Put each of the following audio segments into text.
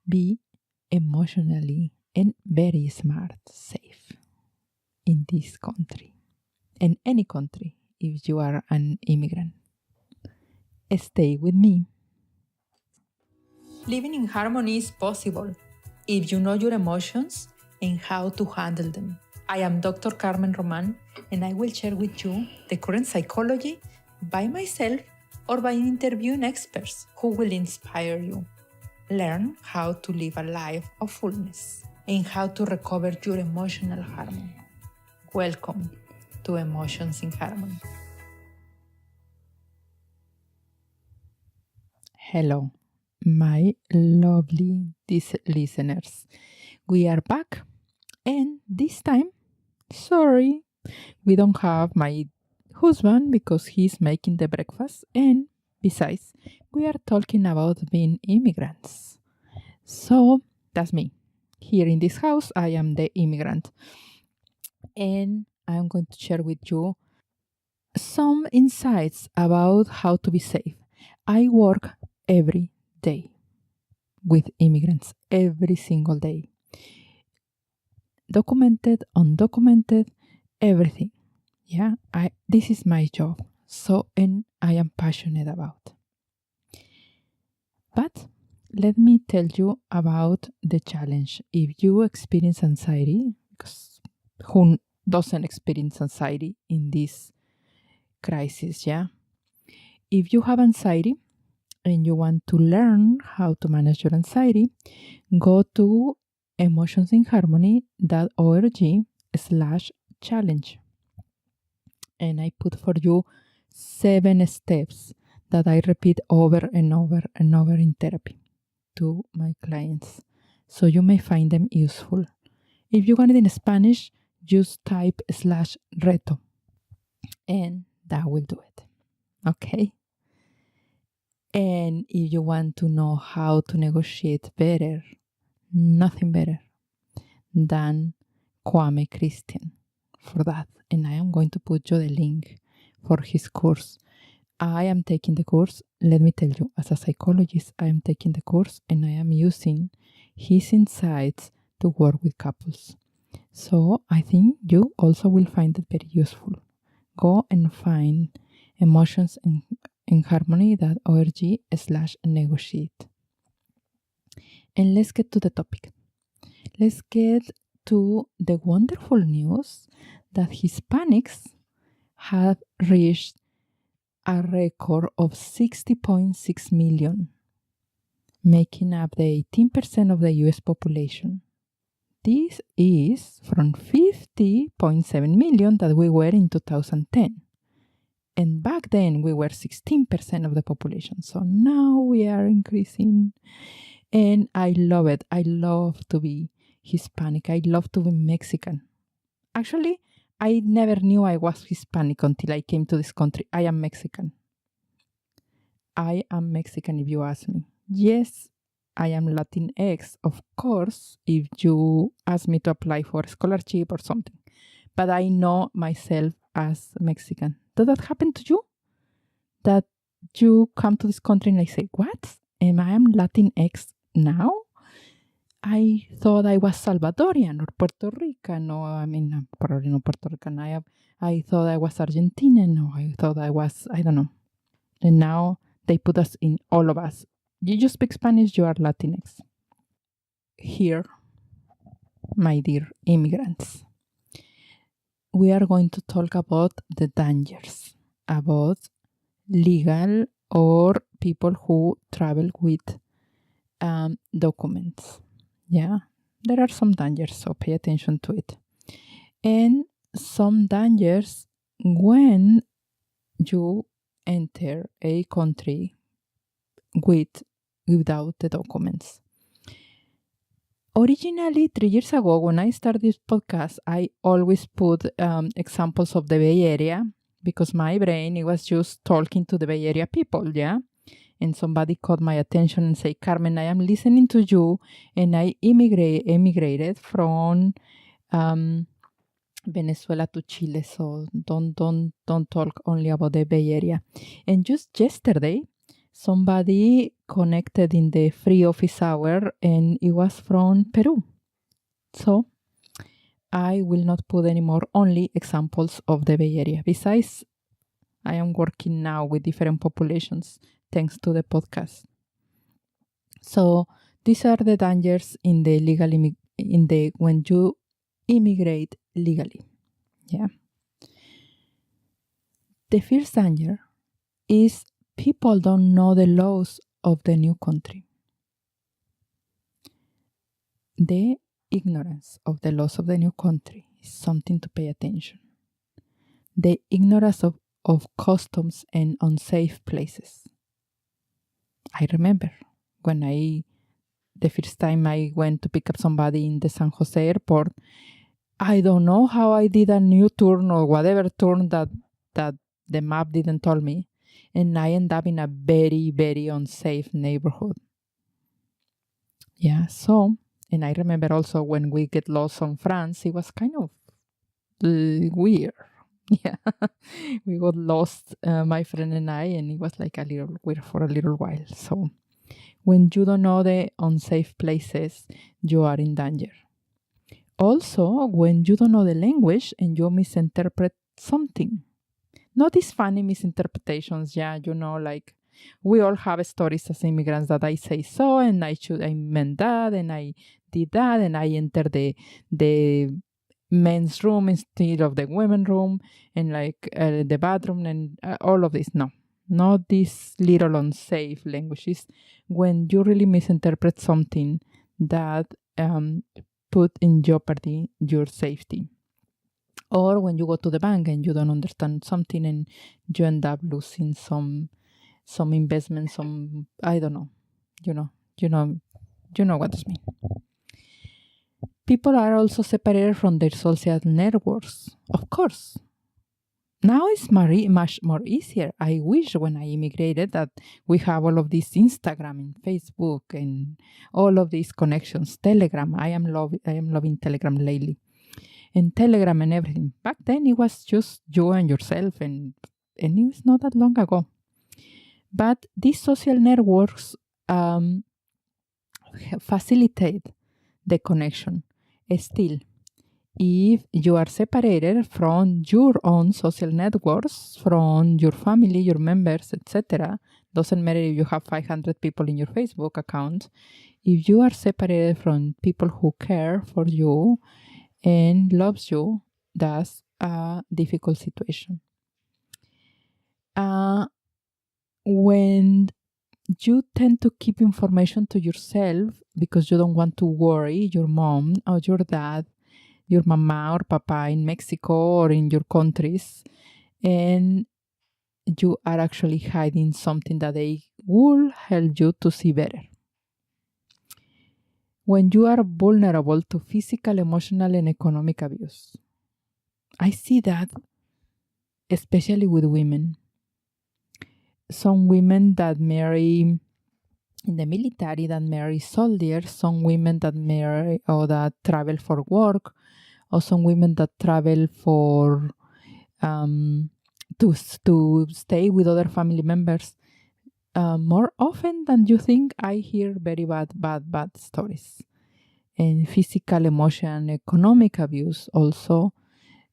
be emotionally and very smart, safe in this country, in any country, if you are an immigrant. Stay with me. Living in harmony is possible if you know your emotions and how to handle them. I am Dr. Carmen Roman, and I will share with you the current psychology by myself or by interviewing experts who will inspire you. Learn how to live a life of fullness and how to recover your emotional harmony. Welcome to Emotions in Harmony. Hello, my lovely listeners. We are back, and this time, sorry, we don't have my husband because he's making the breakfast, and besides, we are talking about being immigrants. So that's me. Here in this house, I am the immigrant, and I'm going to share with you some insights about how to be safe. I work every day with immigrants, every single day. Documented, undocumented, everything. Yeah, this is my job. And I am passionate about. But let me tell you about the challenge. If you experience anxiety, because who doesn't experience anxiety in this crisis, yeah? If you have anxiety and you want to learn how to manage your anxiety, go to emotionsinharmony.org/challenge. And I put for you 7 steps that I repeat over and over and over in therapy to my clients. So you may find them useful. If you want it in Spanish, just type /reto. And that will do it. Okay? And if you want to know how to negotiate better, nothing better than Kwame Christian for that. And I am going to put you the link for his course. I am taking the course. Let me tell you, as a psychologist, I am taking the course and I am using his insights to work with couples. So I think you also will find it very useful. Go and find emotionsinharmony.org/negotiate. And let's get to the topic. Let's get to the wonderful news that Hispanics have reached a record of 60.6 million, making up the 18% of the US population. This is from 50.7 million that we were in 2010. And back then we were 16% of the population. So now we are increasing. And I love it. I love to be Hispanic. I love to be Mexican. Actually, I never knew I was Hispanic until I came to this country. I am Mexican. I am Mexican if you ask me. Yes, I am Latinx, of course, if you ask me to apply for a scholarship or something. But I know myself as Mexican. Does that happen to you? That you come to this country and I say, what? Am I Latinx now? I thought I was Salvadorian or Puerto Rican, or probably not Puerto Rican. I thought I was Argentinian, or I thought I was, I don't know. And now they put us in, all of us. You speak Spanish, you are Latinx. Here, my dear immigrants, we are going to talk about the dangers, about legal or people who travel with documents. Yeah, there are some dangers, so pay attention to it. And some dangers when you enter a country without the documents. Originally, 3 years ago, when I started this podcast, I always put examples of the Bay Area because my brain, it was just talking to the Bay Area people, yeah? And somebody caught my attention and said, Carmen, I am listening to you, and I immigrated from Venezuela to Chile, so don't talk only about the Bay Area. And just yesterday, somebody connected in the free office hour, and it was from Peru. So I will not put any more only examples of the Bay Area. Besides, I am working now with different populations thanks to the podcast. So these are the dangers in the when you immigrate legally. Yeah. The first danger is people don't know the laws of the new country. The ignorance of the laws of the new country is something to pay attention. The ignorance of customs and unsafe places. I remember when the first time I went to pick up somebody in the San Jose airport, I don't know how I did a new turn or whatever turn that the map didn't tell me. And I ended up in a very, very unsafe neighborhood. Yeah, so, and I remember also when we get lost on France, it was kind of weird. Yeah, we got lost, my friend and I, and it was like a little weird for a little while. So when you don't know the unsafe places, you are in danger. Also, when you don't know the language and you misinterpret something. Not these funny misinterpretations, yeah, like we all have stories as immigrants that I say so, and I meant that, and I did that, and I entered the men's room instead of the women's room, and the bathroom, and all of this. No, not these little unsafe languages. When you really misinterpret something that put in jeopardy your safety. Or when you go to the bank and you don't understand something and you end up losing some investment, I don't know. You know what this means. People are also separated from their social networks. Of course. Now it's much more easier. I wish when I immigrated that we have all of these Instagram and Facebook and all of these connections. Telegram. I am loving Telegram lately. And Telegram and everything. Back then it was just you and yourself, and it was not that long ago. But these social networks facilitate the connection. Still, if you are separated from your own social networks, from your family, your members, etc., doesn't matter if you have 500 people in your Facebook account, if you are separated from people who care for you and loves you, that's a difficult situation. When you tend to keep information to yourself because you don't want to worry your mom or your dad, your mama or papa in Mexico or in your countries, and you are actually hiding something that they will help you to see better. When you are vulnerable to physical, emotional, and economic abuse. I see that especially with women. Some women that marry in the military, that marry soldiers, some women that marry or that travel for work, or some women that travel for to stay with other family members. More often than you think, I hear very bad stories. And physical, emotional, economic abuse also.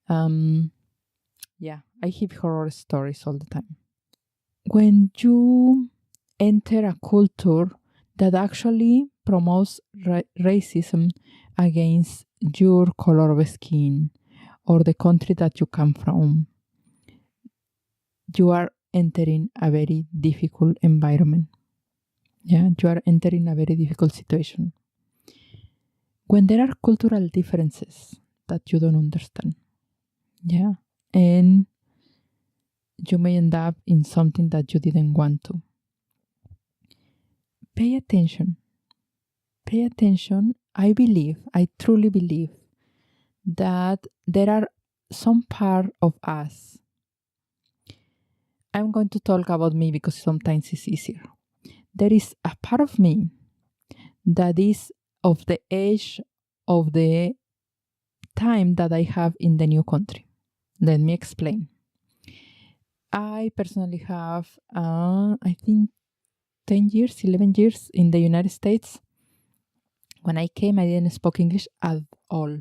Yeah, I hear horror stories all the time. When you enter a culture that actually promotes racism against your color of skin or the country that you come from, you are entering a very difficult environment. Yeah, you are entering a very difficult situation. When there are cultural differences that you don't understand, yeah, and you may end up in something that you didn't want to. Pay attention. Pay attention. I truly believe that there are some part of us. I'm going to talk about me because sometimes it's easier. There is a part of me that is of the age of the time that I have in the new country. Let me explain. I personally have, I think, 10 years, 11 years in the United States. When I came, I didn't speak English at all.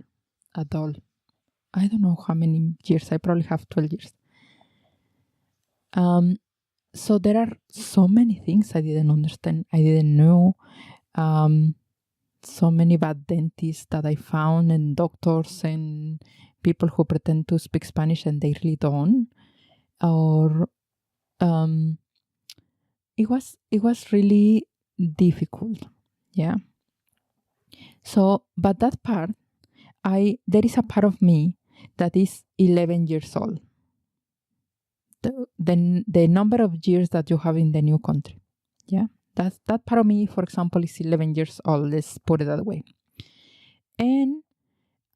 At all. I don't know how many years. I probably have 12 years. So there are so many things I didn't understand. I didn't know. So many bad dentists that I found, and doctors and people who pretend to speak Spanish and they really don't. Or it was really difficult. Yeah. So, but that part, there is a part of me that is 11 years old. The number of years that you have in the new country. Yeah. That part of me, for example, is 11 years old. Let's put it that way. And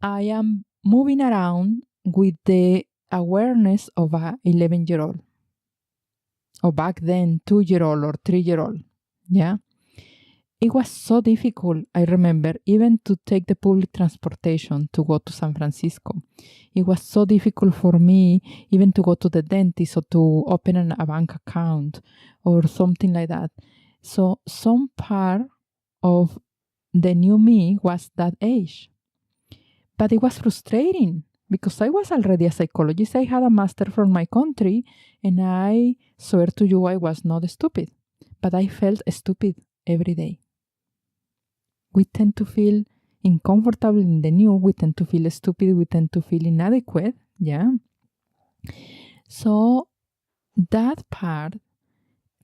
I am moving around with the awareness of a 11-year-old. Or back then, 2-year-old or 3-year-old. Yeah. It was so difficult, I remember, even to take the public transportation to go to San Francisco. It was so difficult for me even to go to the dentist or to open a bank account or something like that. So some part of the new me was that age. But it was frustrating because I was already a psychologist. I had a master from my country, and I swear to you, I was not stupid. But I felt stupid every day. We tend to feel uncomfortable in the new. We tend to feel stupid. We tend to feel inadequate. Yeah. So that part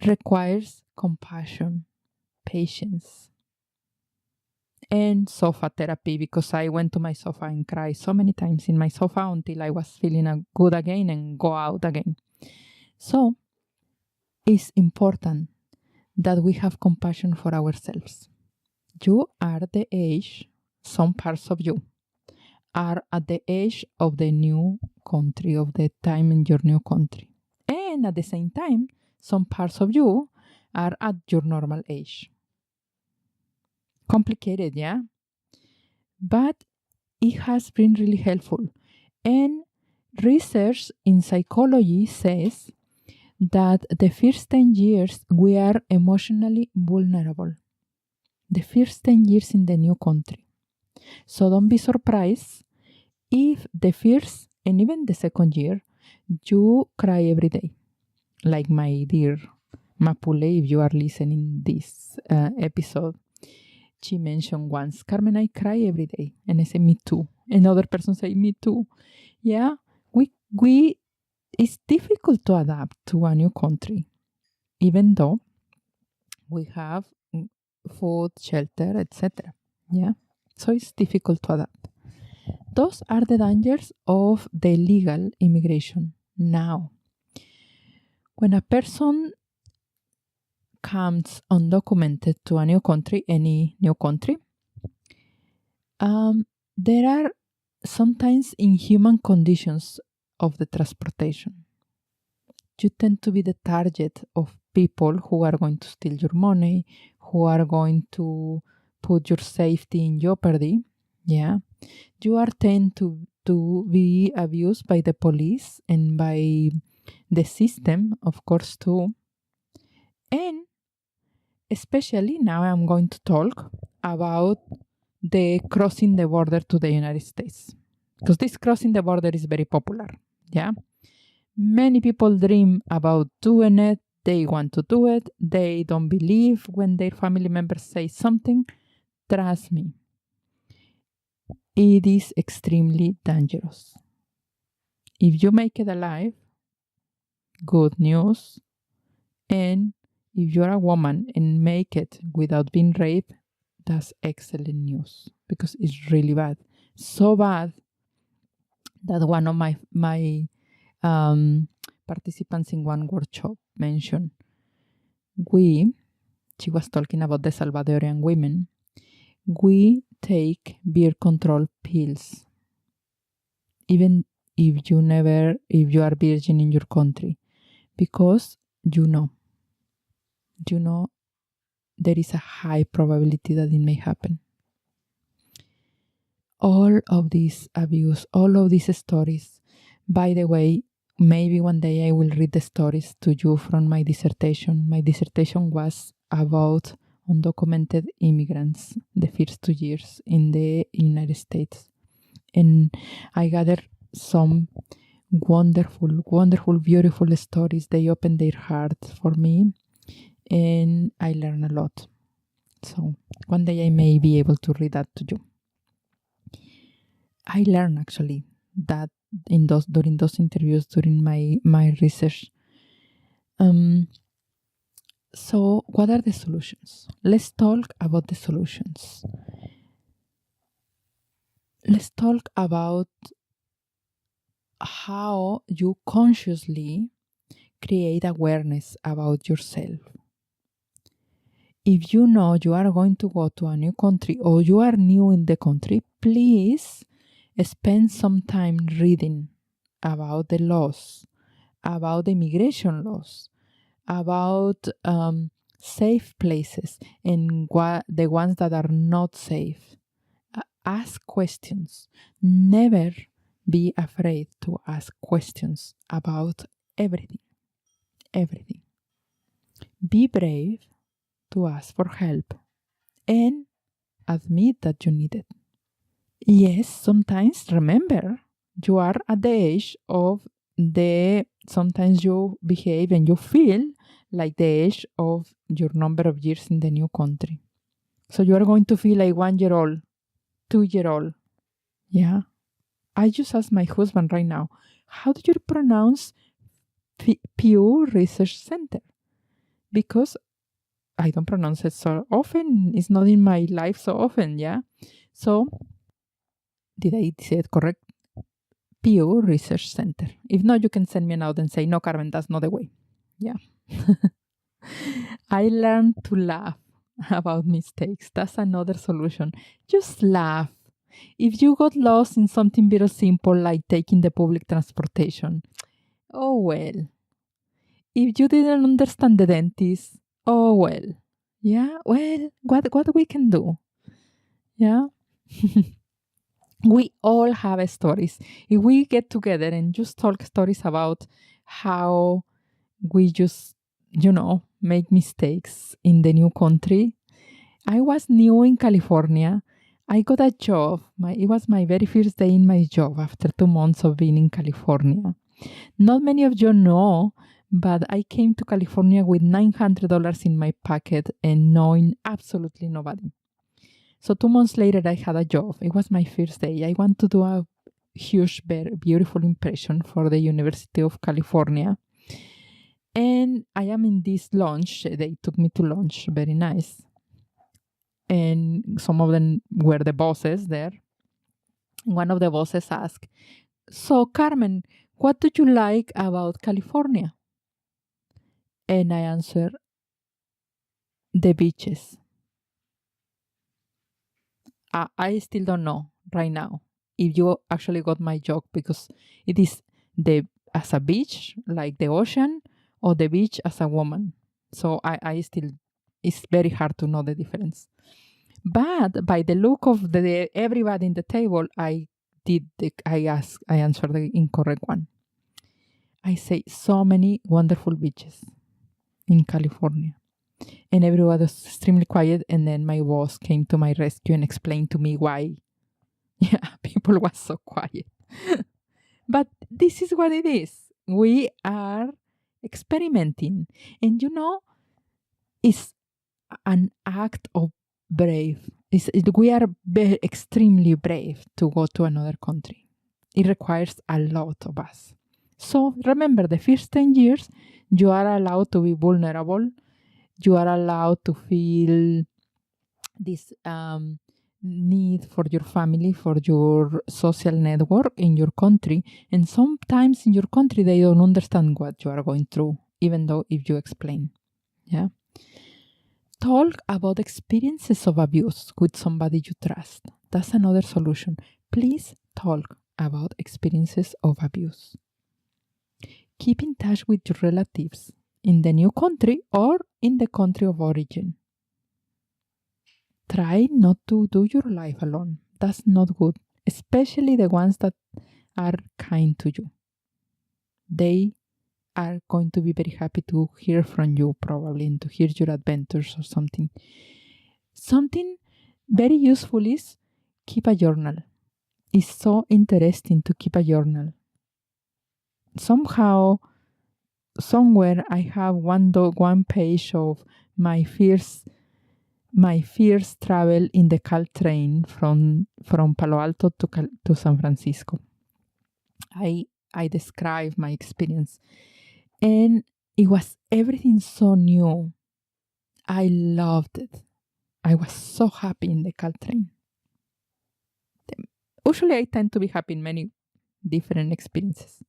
requires compassion, patience, and sofa therapy, because I went to my sofa and cried so many times in my sofa until I was feeling good again and go out again. So it's important that we have compassion for ourselves. You are the age, some parts of you are at the age of the new country, of the time in your new country. And at the same time, some parts of you are at your normal age. Complicated, yeah? But it has been really helpful. And research in psychology says that the first 10 years we are emotionally vulnerable. The first 10 years in the new country. So don't be surprised if the first and even the second year you cry every day. Like my dear Mapule, if you are listening this episode, she mentioned once, Carmen, I cry every day. And I say, me too. Another person say, me too. Yeah, it's difficult to adapt to a new country, even though we have food, shelter, etc. Yeah, so it's difficult to adapt. Those are the dangers of the legal immigration. Now, when a person comes undocumented to a new country, any new country, there are sometimes inhuman conditions of the transportation. You tend to be the target of people who are going to steal your money, who are going to put your safety in jeopardy. Yeah. You are tend to be abused by the police and by the system, of course, too. And especially now I'm going to talk about the crossing the border to the United States. Because this crossing the border is very popular. Yeah. Many people dream about doing it. They want to do it. They don't believe when their family members say something. Trust me, it is extremely dangerous. If you make it alive, good news. And if you're a woman and make it without being raped, that's excellent news, because it's really bad. So bad that one of my participants in one workshop mentioned, she was talking about the Salvadorian women, we take birth control pills, even if you are virgin in your country, because you know there is a high probability that it may happen. All of this abuse, all of these stories, by the way, maybe one day I will read the stories to you from my dissertation. My dissertation was about undocumented immigrants the first 2 years in the United States. And I gathered some wonderful, beautiful stories. They opened their hearts for me and I learned a lot. So one day I may be able to read that to you. I learned actually that during those interviews, during my research. So what are the solutions? Let's talk about the solutions. Let's talk about how you consciously create awareness about yourself. If you know you are going to go to a new country or you are new in the country, please spend some time reading about the laws, about the immigration laws, about safe places and the ones that are not safe. Ask questions. Never be afraid to ask questions about everything. Everything. Be brave to ask for help and admit that you need it. Yes, sometimes remember you are at the age of sometimes you behave and you feel like the age of your number of years in the new country. So you are going to feel like 1 year old, 2 year old. Yeah. I just asked my husband right now, how do you pronounce Pew Research Center? Because I don't pronounce it so often. It's not in my life so often, yeah? So, did I say it correct? Pew Research Center. If not, you can send me a note and say, no, Carmen, that's not the way. Yeah. I learned to laugh about mistakes. That's another solution. Just laugh. If you got lost in something very simple like taking the public transportation, oh well. If you didn't understand the dentist, oh well. Yeah, well, what we can do? Yeah. We all have stories. If we get together and just talk stories about how we just, make mistakes in the new country. I was new in California. I got a job. It was my very first day in my job after 2 months of being in California. Not many of you know, but I came to California with $900 in my pocket and knowing absolutely nobody. So 2 months later, I had a job. It was my first day. I want to do a huge, beautiful impression for the University of California. And I am in this lunch. They took me to lunch. Very nice. And some of them were the bosses there. One of the bosses asked, so Carmen, what do you like about California? And I answered, the beaches. I still don't know right now if you actually got my joke because it is as a beach, like the ocean, or the beach as a woman. So I still, it's very hard to know the difference. But by the look of everybody in the table, I answered the incorrect one. I say so many wonderful beaches in California. And everyone was extremely quiet. And then my boss came to my rescue and explained to me why. Yeah, people were so quiet. But this is what it is. We are experimenting. And it's an act of brave. We are extremely brave to go to another country. It requires a lot of us. So remember, the first 10 years, you are allowed to be vulnerable. You are allowed to feel this need for your family, for your social network in your country. And sometimes in your country, they don't understand what you are going through, even though if you explain. Yeah. Talk about experiences of abuse with somebody you trust. That's another solution. Please talk about experiences of abuse. Keep in touch with your relatives in the new country or in the country of origin. Try not to do your life alone. That's not good, especially the ones that are kind to you. they are going to be very happy to hear from you, probably, and to hear your adventures or something. Something very useful is keep a journal. It's so interesting to keep a journal. Somehow, somewhere, I have one page of my first travel in the Caltrain from Palo Alto to San Francisco. I describe my experience, and it was everything so new. I loved it. I was so happy in the Caltrain. Usually I tend to be happy in many different experiences.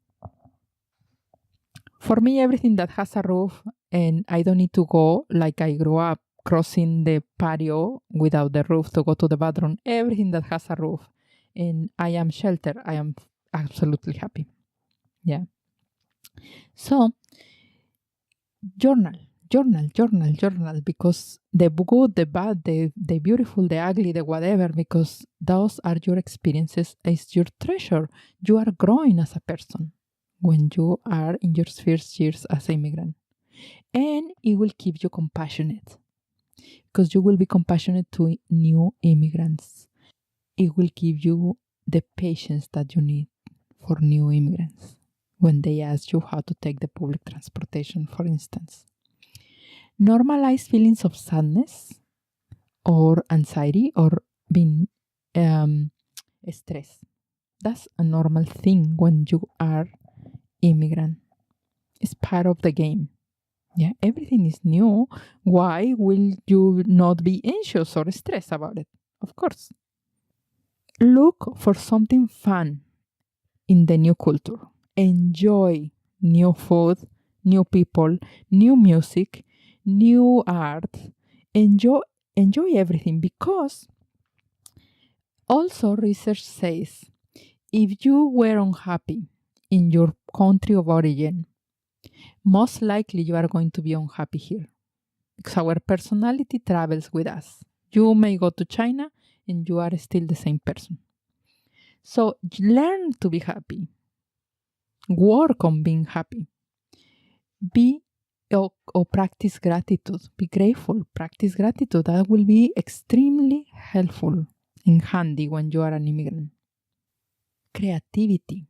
For me, everything that has a roof and I don't need to go like I grew up crossing the patio without the roof to go to the bathroom, everything that has a roof and I am sheltered, I am absolutely happy. Yeah. So, journal, because the good, the bad, the beautiful, the ugly, the whatever, because those are your experiences, is your treasure. You are growing as a person when you are in your first years as an immigrant. And it will keep you compassionate because you will be compassionate to new immigrants. It will give you the patience that you need for new immigrants when they ask you how to take the public transportation, for instance. Normalize feelings of sadness or anxiety or being stressed. That's a normal thing when you are immigrant. It's part of the game. Yeah, everything is new. Why will you not be anxious or stressed about it? Of course. Look for something fun in the new culture. Enjoy new food, new people, new music, new art. Enjoy everything, because also research says if you were unhappy in your country of origin, most likely you are going to be unhappy here because our personality travels with us. You may go to China and you are still the same person. So learn to be happy. Work on being happy. Or practice gratitude. Be grateful. Practice gratitude. That will be extremely helpful and handy when you are an immigrant. Creativity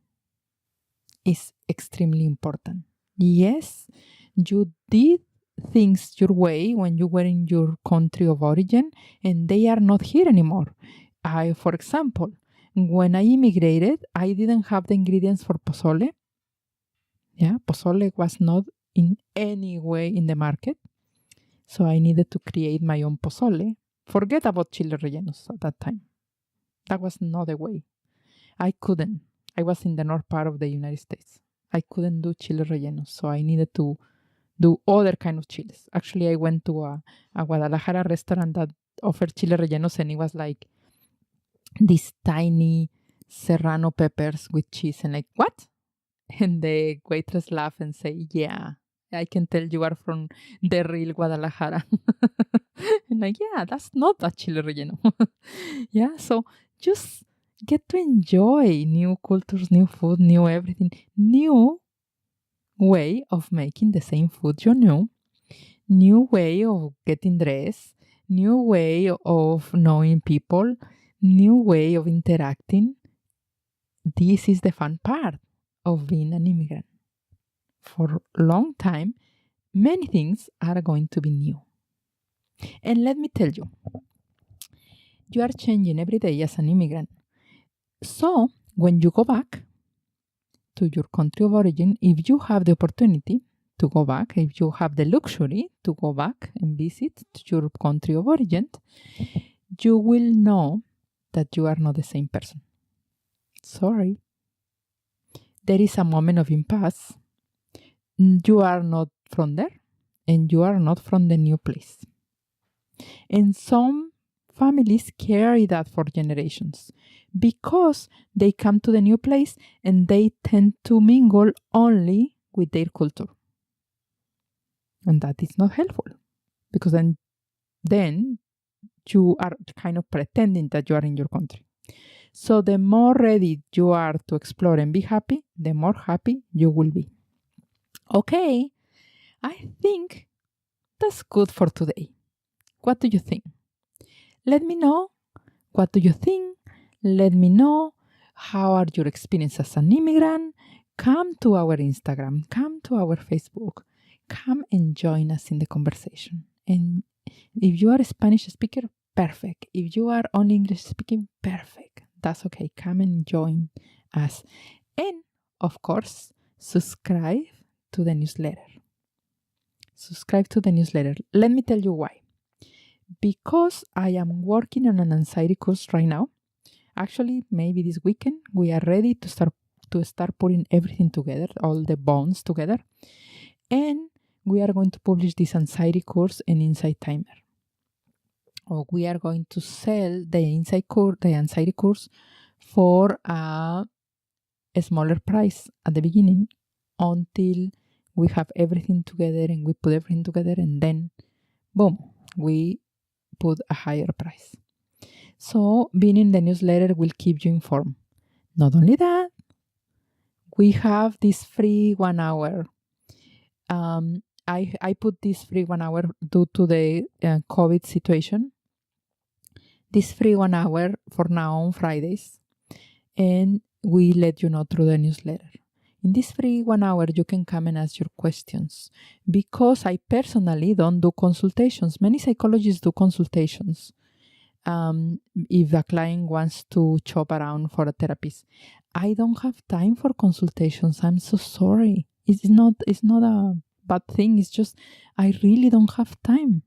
is extremely important. Yes, you did things your way when you were in your country of origin, and they are not here anymore. For example, when I immigrated, I didn't have the ingredients for pozole. Yeah, pozole was not in any way in the market. So I needed to create my own pozole. Forget about chile rellenos at that time. That was not the way. I couldn't. I was in the north part of the United States. I couldn't do chile rellenos, so I needed to do other kind of chiles. Actually, I went to a Guadalajara restaurant that offered chile rellenos, and it was like these tiny serrano peppers with cheese, and like, what? And the waitress laughed and say, yeah, I can tell you are from the real Guadalajara. And like, yeah, that's not a chile relleno. Yeah, so just get to enjoy new cultures, new food, new everything, new way of making the same food you know, new way of getting dressed, new way of knowing people, new way of interacting. This is the fun part of being an immigrant. For a long time, many things are going to be new. And let me tell you, you are changing every day as an immigrant. So when you go back to your country of origin, if you have the opportunity to go back, if you have the luxury to go back and visit your country of origin, you will know that you are not the same person. Sorry. There is a moment of impasse. You are not from there, and you are not from the new place. And some families carry that for generations because they come to the new place and they tend to mingle only with their culture. And that is not helpful, because then you are kind of pretending that you are in your country. So the more ready you are to explore and be happy, the more happy you will be. Okay, I think that's good for today. What do you think? Let me know. What do you think? Let me know how are your experiences as an immigrant. Come to our Instagram, come to our Facebook, come and join us in the conversation. And if you are a Spanish speaker, perfect. If you are only English speaking, perfect. That's okay. Come and join us. And of course, subscribe to the newsletter. Subscribe to the newsletter. Let me tell you why. Because I am working on an anxiety course right now. Actually, maybe this weekend we are ready to start putting everything together, all the bones together, and we are going to publish this anxiety course and insight timer. Or we are going to sell the anxiety course for a smaller price at the beginning until we have everything together and we put everything together, and then boom, we put a higher price. So being in the newsletter will keep you informed. Not only that, we have this free 1 hour. I put this free 1 hour due to the COVID situation. This free 1 hour for now on Fridays. And we let you know through the newsletter. In this free 1 hour, you can come and ask your questions. Because I personally don't do consultations. Many psychologists do consultations. If the client wants to shop around for a therapist. I don't have time for consultations. I'm so sorry. It's not a bad thing. It's just I really don't have time.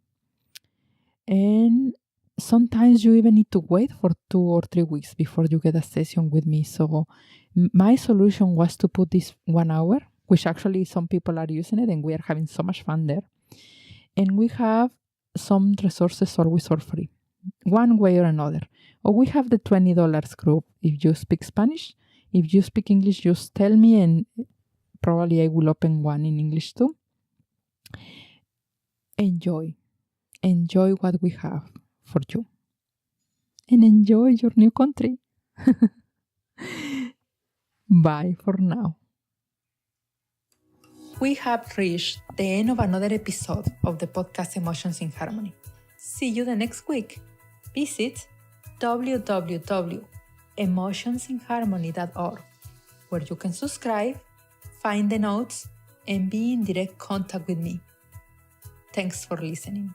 And sometimes you even need to wait for 2 or 3 weeks before you get a session with me. So my solution was to put this 1 hour, which actually some people are using it and we are having so much fun there. And we have some resources always for free, one way or another. Or we have the $20 group if you speak Spanish. If you speak English, just tell me and probably I will open one in English too. Enjoy what we have for you. And enjoy your new country. Bye for now. We have reached the end of another episode of the podcast Emotions in Harmony. See you the next week. Visit www.emotionsinharmony.org, where you can subscribe, find the notes, and be in direct contact with me. Thanks for listening.